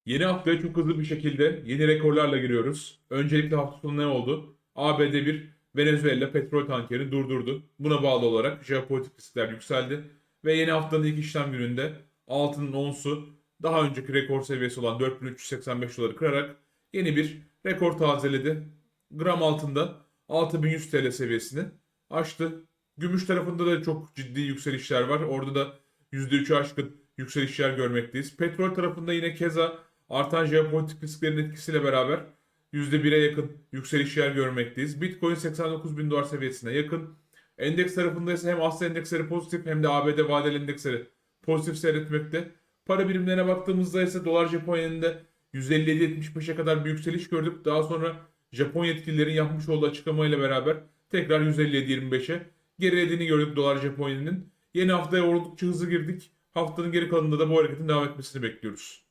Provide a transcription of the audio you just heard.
Yeni haftaya çok hızlı bir şekilde yeni rekorlarla giriyoruz. Öncelikle hafta sonu ne oldu? ABD bir Venezuela petrol tankerini durdurdu. Buna bağlı olarak jeopolitik riskler yükseldi. Ve yeni haftanın ilk işlem gününde altının onsu daha önceki rekor seviyesi olan 4385 doları kırarak yeni bir rekor tazeledi. Gram altında 6100 TL seviyesini aştı. Gümüş tarafında da çok ciddi yükselişler var. Orada da %3'ü aşkın yükselişler görmekteyiz. Petrol tarafında yine keza artan jeopolitik risklerin etkisiyle beraber %1'e yakın yükselişler görmekteyiz. Bitcoin 89 bin dolar seviyesine yakın. Endeks tarafında ise hem Asya endeksleri pozitif hem de ABD vadeli endeksleri pozitif seyretmekte. Para birimlerine baktığımızda ise dolar Japon yeninde 157.75'e kadar bir yükseliş gördük. Daha sonra Japon yetkililerin yapmış olduğu açıklamayla beraber tekrar 157.25'e gerilediğini gördük dolar Japon yeninin. Yeni haftaya oldukça hızlı girdik. Haftanın geri kalanında da bu hareketin devam etmesini bekliyoruz.